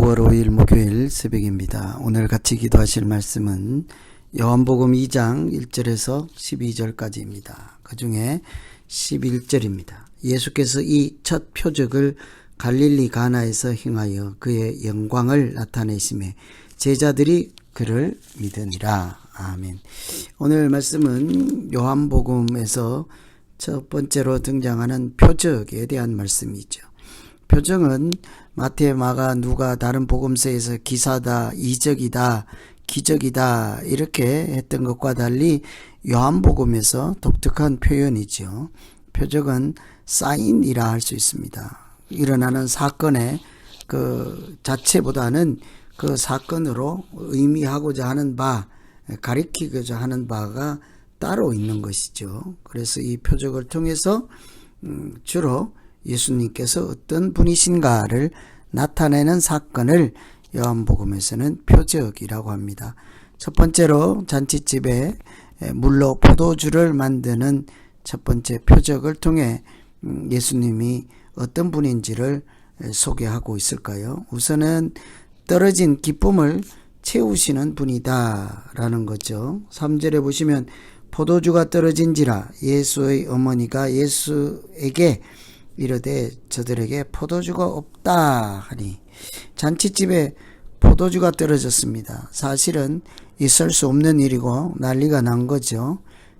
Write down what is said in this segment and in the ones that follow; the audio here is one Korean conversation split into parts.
9월 5일 목요일 새벽입니다. 오늘 같이 기도하실 말씀은 요한복음 2장 1절에서 12절까지입니다. 그 중에 11절입니다. 예수께서 이 첫 표적을 갈릴리 가나에서 행하여 그의 영광을 나타내심에 제자들이 그를 믿으니라. 아멘. 오늘 말씀은 요한복음에서 첫 번째로 등장하는 표적에 대한 말씀이죠. 표적은 마태, 마가, 누가 다른 복음서에서 기사다, 이적이다, 기적이다 이렇게 했던 것과 달리 요한복음에서 독특한 표현이죠. 표적은 사인이라 할 수 있습니다. 일어나는 사건의 그 자체보다는 그 사건으로 의미하고자 하는 바, 가리키고자 하는 바가 따로 있는 것이죠. 그래서 이 표적을 통해서 주로 예수님께서 어떤 분이신가를 나타내는 사건을 요한복음에서는 표적이라고 합니다. 첫 번째로 잔치집에 물로 포도주를 만드는 첫 번째 표적을 통해 예수님이 어떤 분인지를 소개하고 있을까요? 우선은 떨어진 기쁨을 채우시는 분이다 라는 거죠. 3절에 보시면 포도주가 떨어진지라 예수의 어머니가 예수에게 이르되 저들에게 포도주가 없다 하니, 잔치집에 포도주가 떨어졌습니다. 사실은 있을 수 없는 일이고 난리가 난 거죠.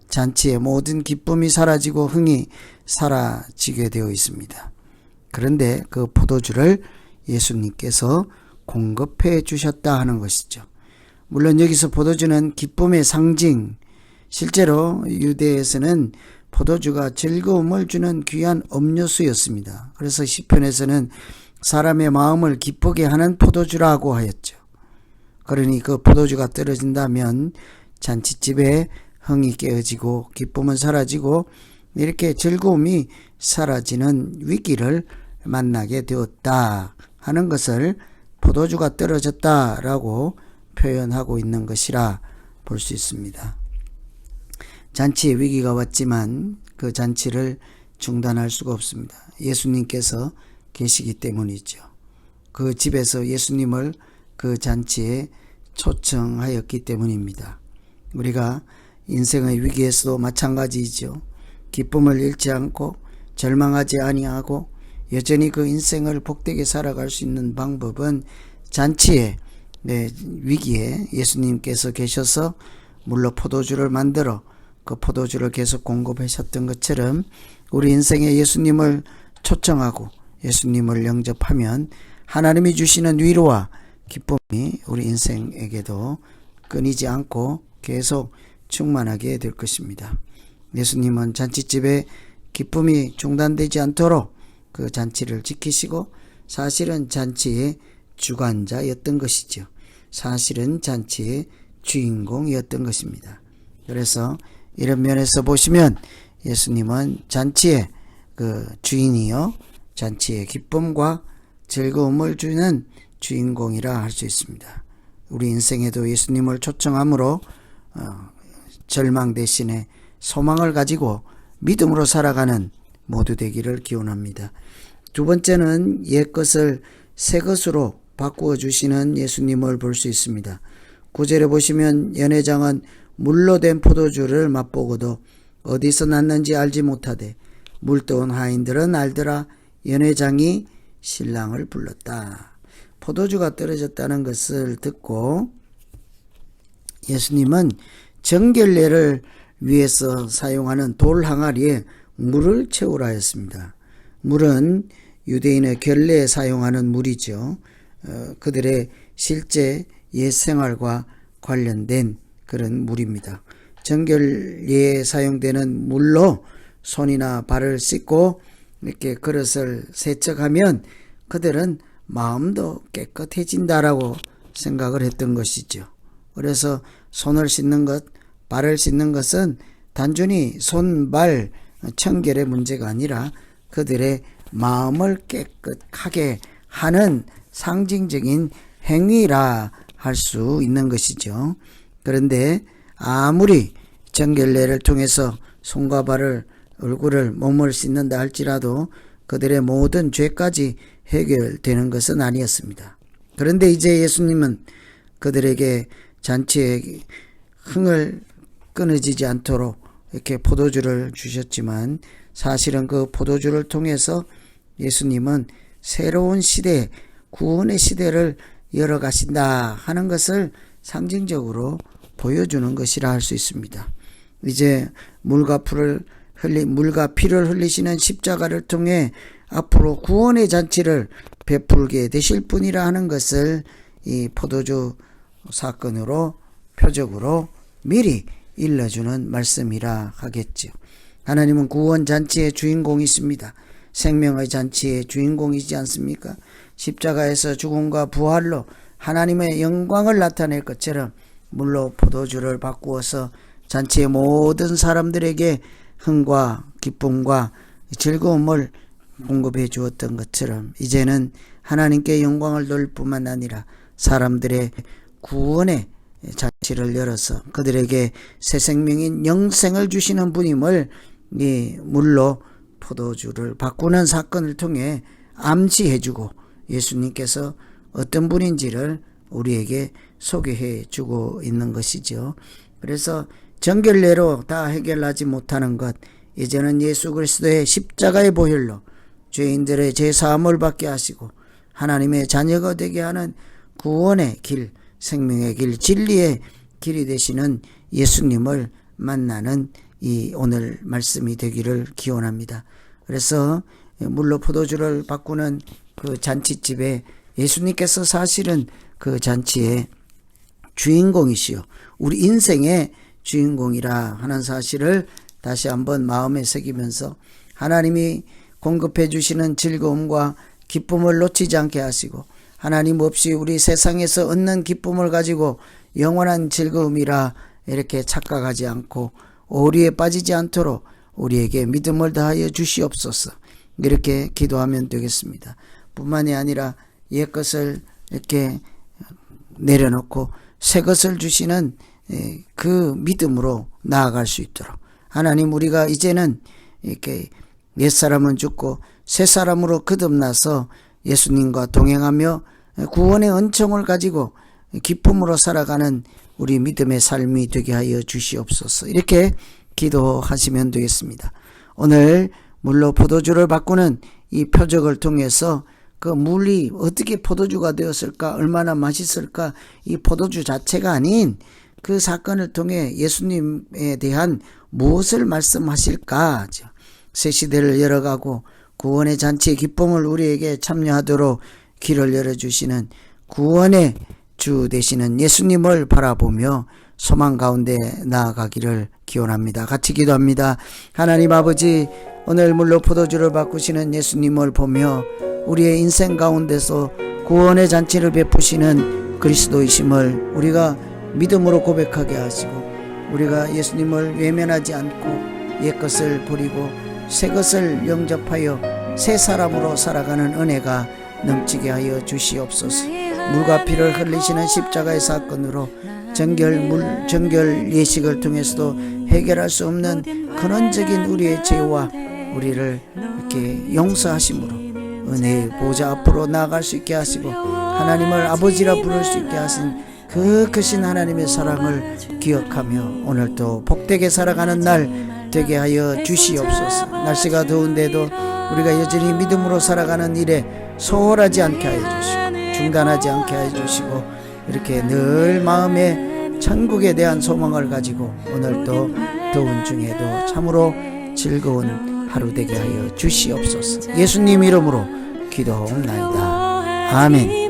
잔치의 모든 기쁨이 사라지고 흥이 사라지게 되어 있습니다. 그런데 그 포도주를 예수님께서 공급해 주셨다 하는 것이죠. 물론 여기서 포도주는 기쁨의 상징, 실제로 유대에서는 포도주가 즐거움을 주는 귀한 음료수였습니다. 그래서 시편에서는 사람의 마음을 기쁘게 하는 포도주라고 하였죠. 그러니 그 포도주가 떨어진다면 잔치집에 흥이 깨어지고 기쁨은 사라지고 이렇게 즐거움이 사라지는 위기를 만나게 되었다 하는 것을 포도주가 떨어졌다라고 표현하고 있는 것이라 볼 수 있습니다. 잔치의 위기가 왔지만 그 잔치를 중단할 수가 없습니다. 예수님께서 계시기 때문이죠. 그 집에서 예수님을 그 잔치에 초청하였기 때문입니다. 우리가 인생의 위기에서도 마찬가지이죠. 기쁨을 잃지 않고 절망하지 아니하고 여전히 그 인생을 복되게 살아갈 수 있는 방법은 잔치의 위기에 예수님께서 계셔서 물로 포도주를 만들어 그 포도주를 계속 공급하셨던 것처럼 우리 인생에 예수님을 초청하고 예수님을 영접하면 하나님이 주시는 위로와 기쁨이 우리 인생에게도 끊이지 않고 계속 충만하게 될 것입니다. 예수님은 잔치집에 기쁨이 중단되지 않도록 그 잔치를 지키시고 사실은 잔치의 주관자였던 것이죠. 사실은 잔치의 주인공이었던 것입니다. 그래서 이런 면에서 보시면 예수님은 잔치의 그 주인이요, 잔치의 기쁨과 즐거움을 주는 주인공이라 할 수 있습니다. 우리 인생에도 예수님을 초청함으로 절망 대신에 소망을 가지고 믿음으로 살아가는 모두 되기를 기원합니다. 두 번째는 옛것을 새것으로 바꾸어 주시는 예수님을 볼 수 있습니다. 9절에 보시면 연회장은 물로 된 포도주를 맛보고도 어디서 났는지 알지 못하되 물떠온 하인들은 알더라. 연회장이 신랑을 불렀다. 포도주가 떨어졌다는 것을 듣고 예수님은 정결례를 위해서 사용하는 돌 항아리에 물을 채우라 했습니다. 물은 유대인의 결례에 사용하는 물이죠. 그들의 실제 옛생활과 관련된 그런 물입니다. 정결례에 사용되는 물로 손이나 발을 씻고 이렇게 그릇을 세척하면 그들은 마음도 깨끗해진다라고 생각을 했던 것이죠. 그래서 손을 씻는 것, 발을 씻는 것은 단순히 손, 발, 청결의 문제가 아니라 그들의 마음을 깨끗하게 하는 상징적인 행위라 할 수 있는 것이죠. 그런데 아무리 정결례를 통해서 손과 발을, 얼굴을, 몸을 씻는다 할지라도 그들의 모든 죄까지 해결되는 것은 아니었습니다. 그런데 이제 예수님은 그들에게 잔치의 흥을 끊어지지 않도록 이렇게 포도주를 주셨지만, 사실은 그 포도주를 통해서 예수님은 새로운 시대, 구원의 시대를 열어가신다 하는 것을 상징적으로 보여주는 것이라 할 수 있습니다. 이제 물과 피를 흘리시는 십자가를 통해 앞으로 구원의 잔치를 베풀게 되실 분이라 하는 것을 이 포도주 사건으로 표적으로 미리 일러주는 말씀이라 하겠죠. 하나님은 구원 잔치의 주인공이십니다. 생명의 잔치의 주인공이지 않습니까? 십자가에서 죽음과 부활로 하나님의 영광을 나타낼 것처럼 물로 포도주를 바꾸어서 잔치의 모든 사람들에게 흥과 기쁨과 즐거움을 공급해 주었던 것처럼, 이제는 하나님께 영광을 돌릴 뿐만 아니라 사람들의 구원의 잔치를 열어서 그들에게 새 생명인 영생을 주시는 분임을 이 물로 포도주를 바꾸는 사건을 통해 암시해주고, 예수님께서 어떤 분인지를 우리에게 소개해 주고 있는 것이죠. 그래서 정결례로 다 해결하지 못하는 것, 이제는 예수 그리스도의 십자가의 보혈로 죄인들의 죄사함을 받게 하시고 하나님의 자녀가 되게 하는 구원의 길, 생명의 길, 진리의 길이 되시는 예수님을 만나는 이 오늘 말씀이 되기를 기원합니다. 그래서 물로 포도주를 바꾸는 그 잔치집에 예수님께서 사실은 그 잔치의 주인공이시요, 우리 인생의 주인공이라 하는 사실을 다시 한번 마음에 새기면서, 하나님이 공급해 주시는 즐거움과 기쁨을 놓치지 않게 하시고, 하나님 없이 우리 세상에서 얻는 기쁨을 가지고 영원한 즐거움이라 이렇게 착각하지 않고 오리에 빠지지 않도록 우리에게 믿음을 다하여 주시옵소서. 이렇게 기도하면 되겠습니다. 뿐만이 아니라 옛것을 이렇게 내려놓고 새 것을 주시는 그 믿음으로 나아갈 수 있도록, 하나님, 우리가 이제는 이렇게 옛사람은 죽고 새 사람으로 거듭나서 예수님과 동행하며 구원의 은총을 가지고 기쁨으로 살아가는 우리 믿음의 삶이 되게 하여 주시옵소서. 이렇게 기도하시면 되겠습니다. 오늘 물로 포도주를 바꾸는 이 표적을 통해서 그 물이 어떻게 포도주가 되었을까, 얼마나 맛있을까, 이 포도주 자체가 아닌 그 사건을 통해 예수님에 대한 무엇을 말씀하실까, 새 시대를 열어가고 구원의 잔치의 기쁨을 우리에게 참여하도록 길을 열어주시는 구원의 주 되시는 예수님을 바라보며 소망 가운데 나아가기를 기원합니다. 같이 기도합니다. 하나님 아버지, 오늘 물로 포도주를 바꾸시는 예수님을 보며 우리의 인생 가운데서 구원의 잔치를 베푸시는 그리스도이심을 우리가 믿음으로 고백하게 하시고, 우리가 예수님을 외면하지 않고 옛것을 버리고 새것을 영접하여 새 사람으로 살아가는 은혜가 넘치게 하여 주시옵소서. 물과 피를 흘리시는 십자가의 사건으로 정결 예식을 통해서도 해결할 수 없는 근원적인 우리의 죄와 우리를 이렇게 용서하심으로 은혜의 보좌 앞으로 나아갈 수 있게 하시고, 하나님을 아버지라 부를 수 있게 하신 그 크신 하나님의 사랑을 기억하며 오늘도 복되게 살아가는 날 되게 하여 주시옵소서. 날씨가 더운데도 우리가 여전히 믿음으로 살아가는 일에 소홀하지 않게 하여 주시고 중단하지 않게 하여 주시고, 이렇게 늘 마음에 천국에 대한 소망을 가지고 오늘도 더운 중에도 참으로 즐거운 하루 되게 하여 주시옵소서. 예수님 이름으로 기도하옵나이다. 아멘.